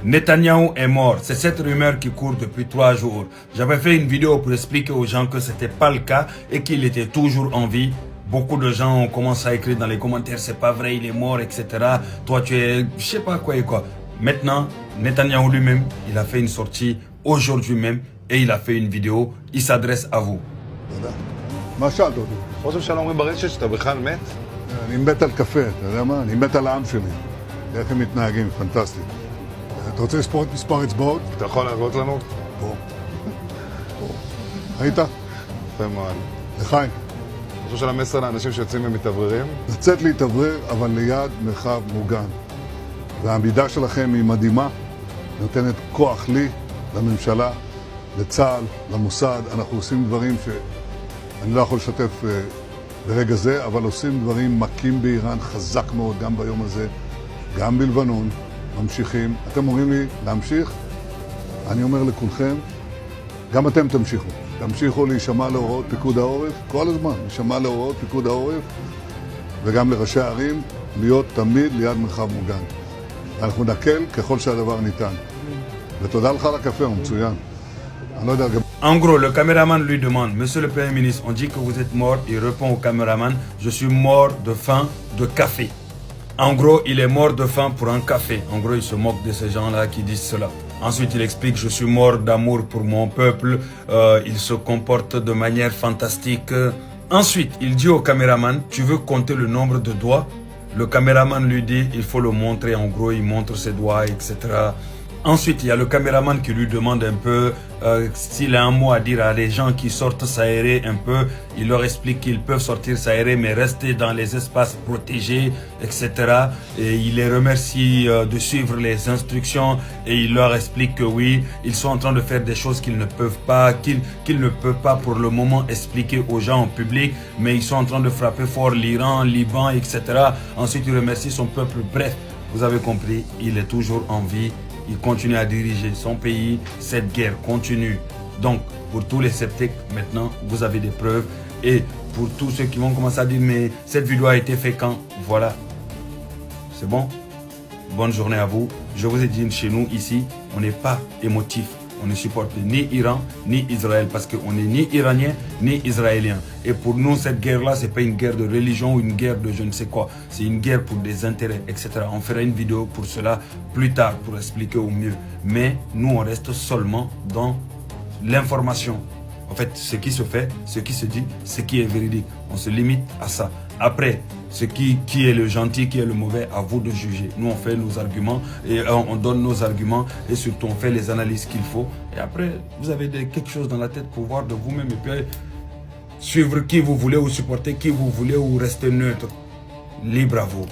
Netanyahou est mort. C'est cette rumeur qui court depuis 3 jours. J'avais fait une vidéo pour expliquer aux gens que ce n'était pas le cas et qu'il était toujours en vie. Beaucoup de gens ont commencé à écrire dans les commentaires, c'est pas vrai, il est mort, etc. Toi, tu es, je sais pas quoi et quoi. Maintenant, Netanyahou lui-même, il a fait une sortie aujourd'hui même et il a fait une vidéo. Il s'adresse à vous. מה שאלת אותי? ראש הממשלה אומרים ברשת שאתה בכלל מת? אני מת על קפה, אתה יודע מה? אני מת על העם שלי. איך הם מתנהגים, פנטסטי. אתה רוצה לספור את מספר אצבעות? אתה יכול להראות לנו? פה. היית? יפה מאוד. לחיים. ראש הממשלה מסר לאנשים שיוצאים ומתאווררים? לצאת להתאוורר, אבל ליד מרחב מוגן. והעמידה שלכם היא מדהימה, נותנת כוח לי, לממשלה, לצה"ל, למוסד. אנחנו עושים דברים שאני לא יכול לשתף ברגע זה, אבל עושים דברים מכים באיראן חזק מאוד, גם ביום הזה, גם בלבנון, ממשיכים. אתם אומרים לי להמשיך? אני אומר לכולכם, גם אתם תמשיכו. תמשיכו להישמע להוראות פיקוד העורף, כל הזמן, להישמע להוראות פיקוד העורף, וגם לראשי הערים, להיות תמיד ליד מרחב מוגן. אנחנו נקל ככל שהדבר ניתן. ותודה לך על הקפה, הוא מצוין. אני לא יודע גם... En gros, le caméraman lui demande, Monsieur le Premier ministre, on dit que vous êtes mort. Il répond au caméraman, je suis mort de faim, de café. En gros, il est mort de faim pour un café. En gros, il se moque de ces gens-là qui disent cela. Ensuite, il explique, je suis mort d'amour pour mon peuple. Il se comporte de manière fantastique. Ensuite, il dit au caméraman, tu veux compter le nombre de doigts? Le caméraman lui dit, il faut le montrer. En gros, il montre ses doigts, etc. Ensuite, il y a le caméraman qui lui demande un peu s'il a un mot à dire à des gens qui sortent s'aérer un peu. Il leur explique qu'ils peuvent sortir s'aérer mais rester dans les espaces protégés, etc. Et il les remercie de suivre les instructions et il leur explique que oui, ils sont en train de faire des choses qu'ils ne peuvent pas, qu'ils ne peuvent pas pour le moment expliquer aux gens en public, mais ils sont en train de frapper fort l'Iran, Liban, etc. Ensuite, il remercie son peuple. Bref, vous avez compris, il est toujours en vie. Il continue à diriger son pays. Cette guerre continue. Donc, pour tous les sceptiques, maintenant, vous avez des preuves. Et pour tous ceux qui vont commencer à dire, mais cette vidéo a été faite quand? Voilà. C'est bon? Bonne journée à vous. Je vous ai dit, chez nous, ici, on n'est pas émotif. On ne supporte ni Iran, ni Israël, parce qu'on n'est ni Iranien, ni Israélien. Et pour nous, cette guerre-là, ce n'est pas une guerre de religion ou une guerre de je ne sais quoi. C'est une guerre pour des intérêts, etc. On fera une vidéo pour cela plus tard, pour expliquer au mieux. Mais nous, on reste seulement dans l'information. En fait, ce qui se fait, ce qui se dit, ce qui est véridique. On se limite à ça. Après, ce qui est le gentil, qui est le mauvais, à vous de juger. Nous, on fait nos arguments et on donne nos arguments et surtout, on fait les analyses qu'il faut. Et après, vous avez quelque chose dans la tête pour voir de vous-même et puis suivre qui vous voulez ou supporter qui vous voulez ou rester neutre. Libre à vous.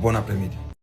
Bon après-midi.